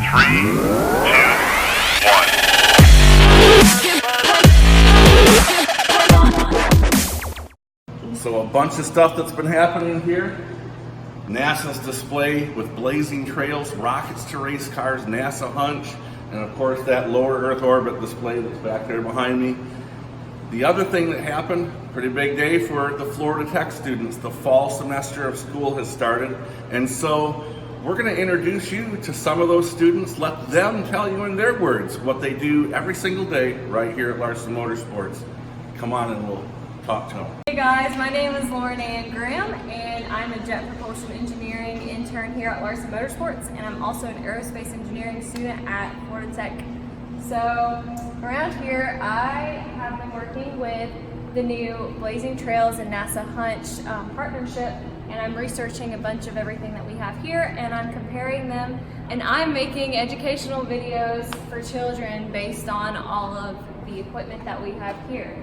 3, 2, 1. So a bunch of stuff that's been happening here. NASA's display with blazing trails, rockets to race cars, NASA hunch, and of course that lower Earth orbit display that's back there behind me. The other thing that happened, pretty big day for the Florida Tech students. The fall semester of school has started, and so we're going to introduce you to some of those students, let them tell you in their words what they do every single day right here at Larsen Motorsports. Come on and we'll talk to them. Hey guys, my name is Lauren Ann Graham and I'm a jet propulsion engineering intern here at Larsen Motorsports, and I'm also an aerospace engineering student at Florida Tech. So around here I have been working with the new Blazing Trails and NASA Hunch partnership, and I'm researching a bunch of everything that we have here and I'm comparing them, and I'm making educational videos for children based on all of the equipment that we have here.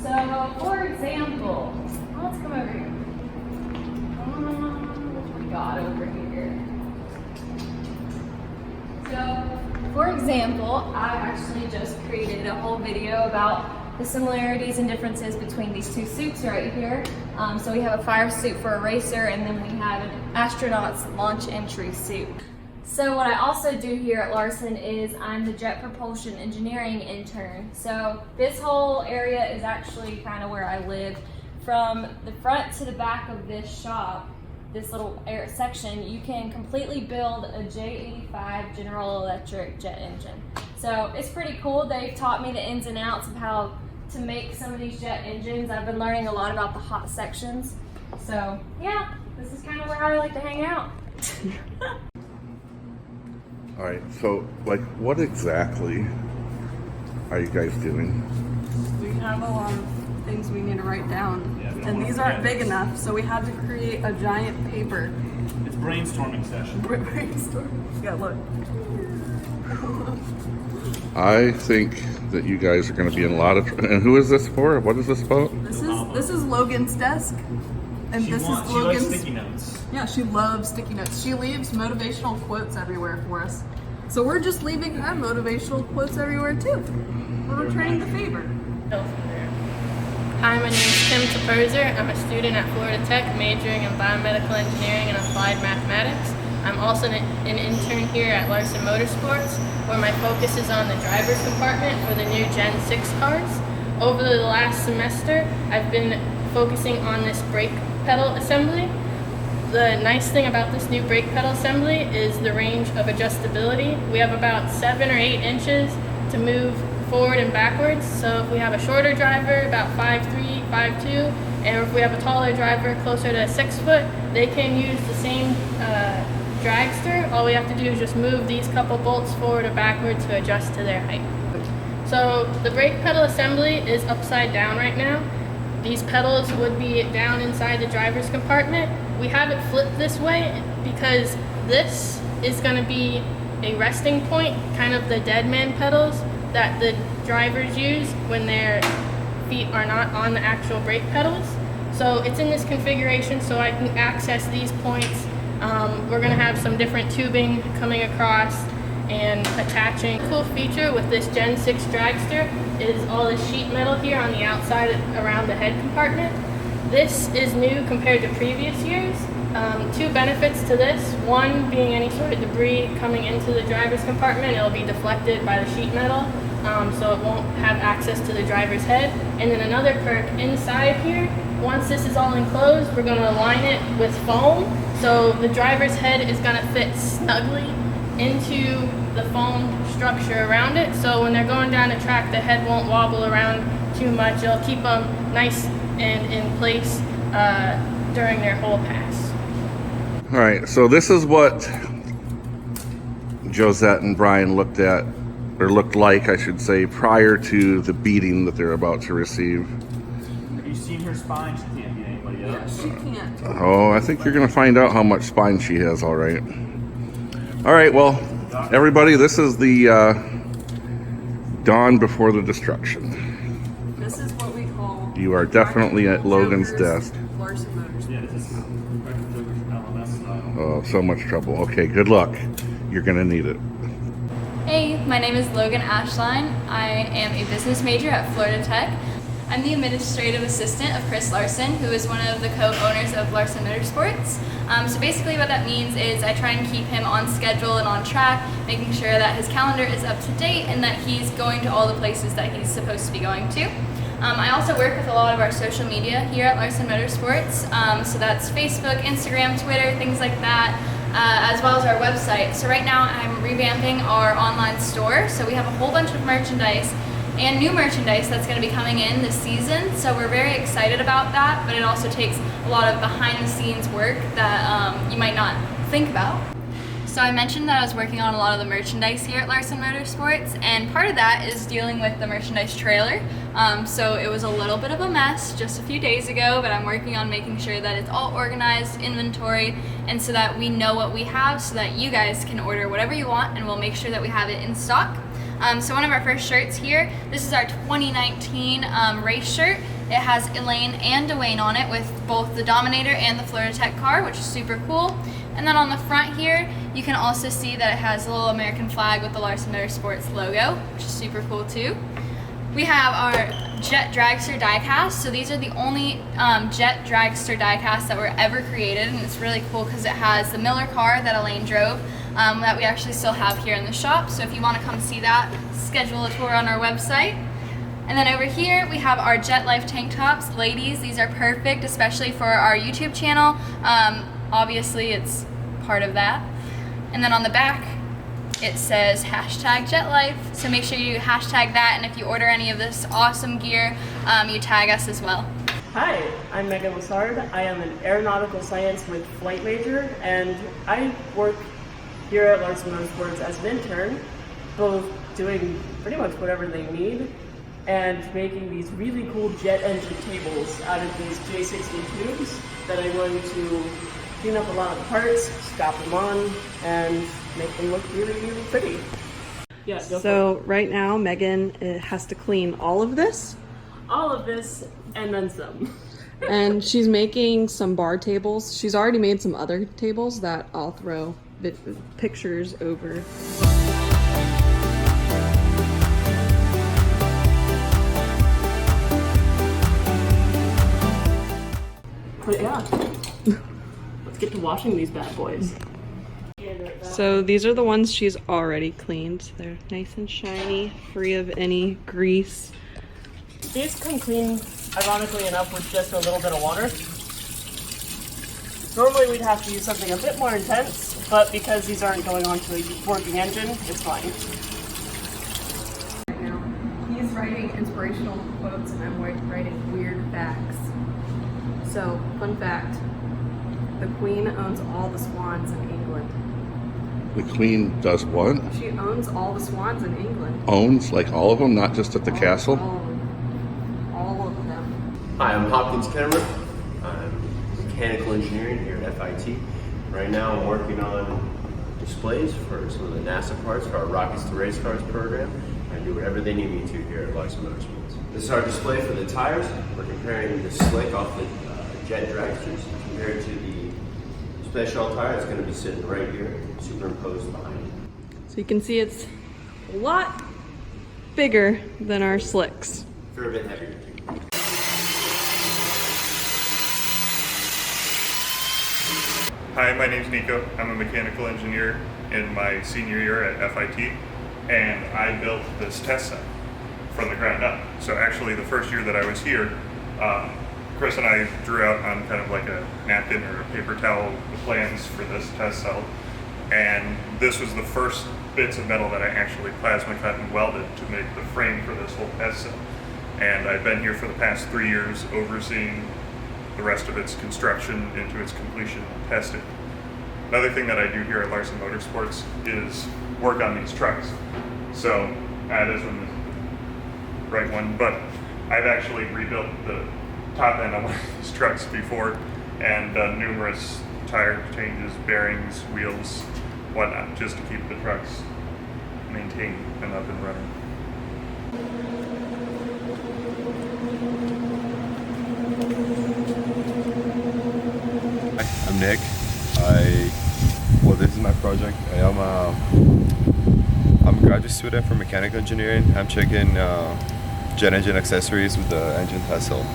So, for example, let's come over here. What we got over here? So, for example, I actually just created a whole video about the similarities and differences between these two suits right here. So we have a fire suit for a racer, and then we have an astronaut's launch entry suit. So what I also do here at Larsen is I'm the jet propulsion engineering intern. So this whole area is actually kind of where I live. From the front to the back of this shop, this little section, you can completely build a J85 General Electric jet engine. So it's pretty cool. They've taught me the ins and outs of how to make some of these jet engines. I've been learning a lot about the hot sections. So yeah, this is kind of where I like to hang out. All right, so like what exactly are you guys doing? We have a lot of things we need to write down, and these aren't big enough, so we had to create a giant paper. It's brainstorming session. Brainstorm. Yeah, look. I think that you guys are going to be in a lot of and who is this for? What is this about? This is Logan's desk, and She this is likes Logan's. sticky notes. Yeah, she loves sticky notes. She leaves motivational quotes everywhere for us. So we're just leaving her motivational quotes everywhere too. We're returning the favor. Hi, my name is Tim Toperzer. I'm a student at Florida Tech majoring in biomedical engineering and applied mathematics. I'm also an intern here at Larsen Motorsports, where my focus is on the driver's compartment for the new Gen 6 cars. Over the last semester, I've been focusing on this brake pedal assembly. The nice thing about this new brake pedal assembly is the range of adjustability. We have about 7 or 8 inches to move forward and backwards. So if we have a shorter driver, about 5'3", 5'2", and if we have a taller driver closer to 6 foot, they can use the same dragster. All we have to do is just move these couple bolts forward or backward to adjust to their height. So the brake pedal assembly is upside down right now. These pedals would be down inside the driver's compartment. We have it flipped this way because this is going to be a resting point, kind of the dead man pedals that the drivers use when their feet are not on the actual brake pedals. So it's in this configuration so I can access these points. We're going to have some different tubing coming across and attaching. A cool feature with this Gen 6 dragster is all the sheet metal here on the outside around the head compartment. This is new compared to previous years. 2 benefits to this. One being any sort of debris coming into the driver's compartment, it'll be deflected by the sheet metal, so it won't have access to the driver's head. And then another perk inside here, once this is all enclosed, we're going to align it with foam, so the driver's head is going to fit snugly into the foam structure around it, so when they're going down the track, the head won't wobble around too much. It'll keep them nice and in place during their whole pass. All right, so this is what Josette and Brian looked like, I should say, prior to the beating that they're about to receive. Have you seen her spine? She can't beat anybody else. She can't. Oh, I think you're going to find out how much spine she has, all right. All right, well, everybody, this is the dawn before the destruction. This is what we call. You are definitely at Logan's Joker's desk. Larsen Motors. Yeah, this is LMS style. Oh, so much trouble. Okay, good luck. You're going to need it. My name is Logan Ashline. I am a business major at Florida Tech. I'm the administrative assistant of Chris Larsen, who is one of the co-owners of Larsen Motorsports. So basically what that means is I try and keep him on schedule and on track, making sure that his calendar is up to date and that he's going to all the places that he's supposed to be going to. I also work with a lot of our social media here at Larsen Motorsports. So that's Facebook, Instagram, Twitter, things like that, as well as our website. So right now I'm revamping our online store. So we have a whole bunch of merchandise and new merchandise that's going to be coming in this season. So we're very excited about that, but it also takes a lot of behind the scenes work that you might not think about. So I mentioned that I was working on a lot of the merchandise here at Larsen Motorsports, and part of that is dealing with the merchandise trailer. So it was a little bit of a mess just a few days ago, but I'm working on making sure that it's all organized, inventory, and so that we know what we have so that you guys can order whatever you want and we'll make sure that we have it in stock. So one of our first shirts here, this is our 2019 race shirt. It has Elaine and Dwayne on it with both the Dominator and the Florida Tech car, which is super cool. And then on the front here, you can also see that it has a little American flag with the Larsen Motorsports logo, which is super cool too. We have our Jet Dragster diecast. So these are the only Jet Dragster diecasts that were ever created, and it's really cool because it has the Miller car that Elaine drove, that we actually still have here in the shop. So if you want to come see that, schedule a tour on our website. And then over here we have our Jet Life tank tops. Ladies, these are perfect, especially for our YouTube channel. Obviously it's part of that. And then on the back it says #JetLife, so make sure you hashtag that, and if you order any of this awesome gear, you tag us as well. Hi, I'm Megan Lassard. I am an aeronautical science with flight major, and I work here at Larsen Motorsports as an intern, both doing pretty much whatever they need and making these really cool jet engine tables out of these J60 tubes that I'm going to clean up a lot of parts, strap them on, and make them look really, really pretty. Yeah, So right now Megan has to clean all of this. All of this and then some. And she's making some bar tables. She's already made some other tables that I'll throw pictures over. But yeah, let's get to washing these bad boys. So these are the ones she's already cleaned. They're nice and shiny, free of any grease. These come clean, ironically enough, with just a little bit of water. Normally we'd have to use something a bit more intense, but because these aren't going onto a working engine, it's fine. Right now, he's writing inspirational quotes and I'm writing weird facts. So, fun fact, the Queen owns all the swans in England. The Queen does what? She owns all the swans in England. Owns, like all of them, not just at the castle? All of them. All of them. Hi, I'm Hopkins Kennemer. I'm mechanical engineering here at FIT. Right now I'm working on displays for some of the NASA parts for our Rockets to Race Cars program. I do whatever they need me to here at Larsen Motorsports. This is our display for the tires. We're comparing the slick off the Jet Dragsters compared to the special tire that's going to be sitting right here, superimposed behind it. So you can see it's a lot bigger than our slicks. They're a bit heavier. Hi, my name's Nico. I'm a mechanical engineer in my senior year at FIT, and I built this test set from the ground up. So actually the first year that I was here, Chris and I drew out on kind of like a napkin or a paper towel the plans for this test cell, and this was the first bits of metal that I actually plasma cut and welded to make the frame for this whole test cell. And I've been here for the past 3 years overseeing the rest of its construction into its completion and testing. Another thing that I do here at Larsen Motorsports is work on these trucks. So that isn't the right one, but I've actually rebuilt the top end of one of these trucks before and done numerous tire changes, bearings, wheels, whatnot, just to keep the trucks maintained and up and running. I'm Nick. This is my project. I am I'm a graduate student for mechanical engineering. I'm checking jet engine accessories with the engine test cell.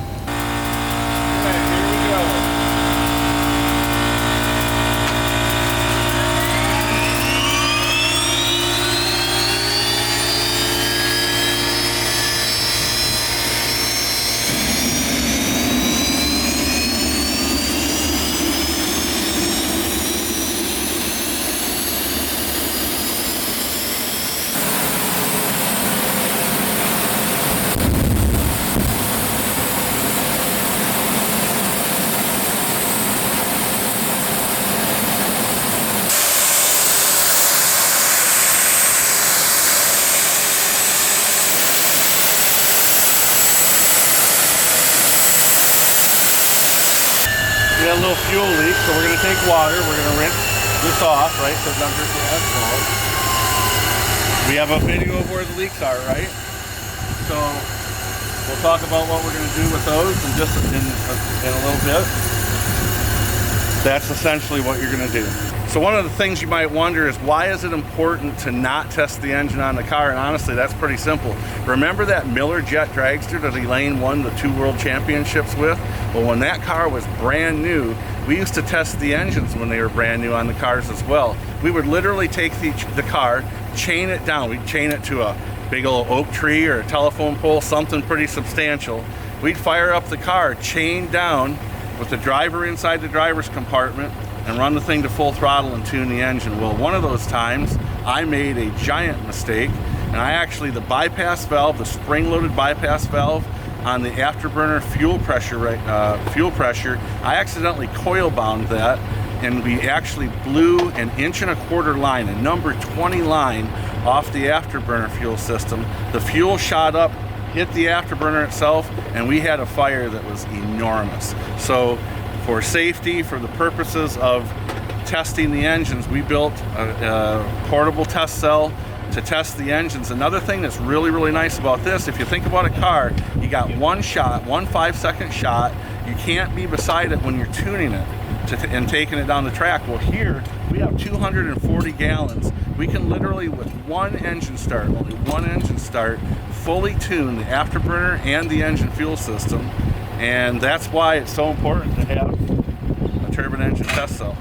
We had a little fuel leak, so we're going to take water. We're going to rinse this off, right? Because under the asphalt. We have a video of where the leaks are, right? So we'll talk about what we're going to do with those in just in a little bit. That's essentially what you're going to do. So one of the things you might wonder is, why is it important to not test the engine on the car? And honestly, that's pretty simple. Remember that Miller Jet dragster that Elaine won the 2 world championships with? Well, when that car was brand new, we used to test the engines when they were brand new on the cars as well. We would literally take the car, chain it down. We'd chain it to a big old oak tree or a telephone pole, something pretty substantial. We'd fire up the car, chain down with the driver inside the driver's compartment, and run the thing to full throttle and tune the engine. Well, one of those times I made a giant mistake, and the bypass valve, the spring-loaded bypass valve on the afterburner fuel pressure, I accidentally coil bound that, and we actually blew an 1.25 inch line, a number 20 line, off the afterburner fuel system. The fuel shot up, hit the afterburner itself, and we had a fire that was enormous. So for safety, for the purposes of testing the engines, we built a portable test cell to test the engines. Another thing that's really, really nice about this, if you think about a car, you got one shot, one 5-second shot. You can't be beside it when you're tuning it and taking it down the track. Well, here we have 240 gallons. We can literally, with one engine start, only one engine start, fully tune the afterburner and the engine fuel system. And that's why it's so important to have a turbine engine test cell.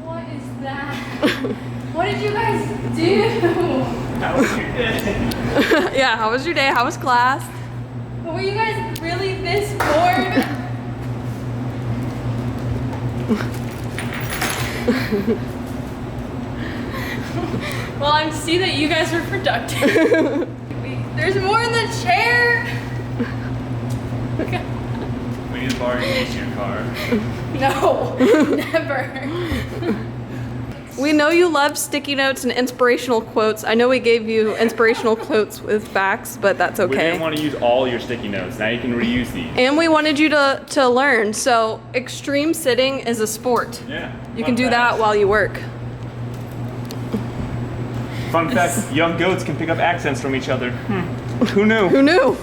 What is that? What did you guys do? How was your day? Yeah, how was your day? How was class? Were you guys really this bored? Well, I see that you guys were productive. There's more in the chair. We need to borrow your car. No, never. We know you love sticky notes and inspirational quotes. I know we gave you inspirational quotes with facts, but that's okay. We didn't want to use all your sticky notes. Now you can reuse these. And we wanted you to learn. So extreme sitting is a sport. Yeah. You can do that while you work. Fun fact, young goats can pick up accents from each other. Who knew? Who knew?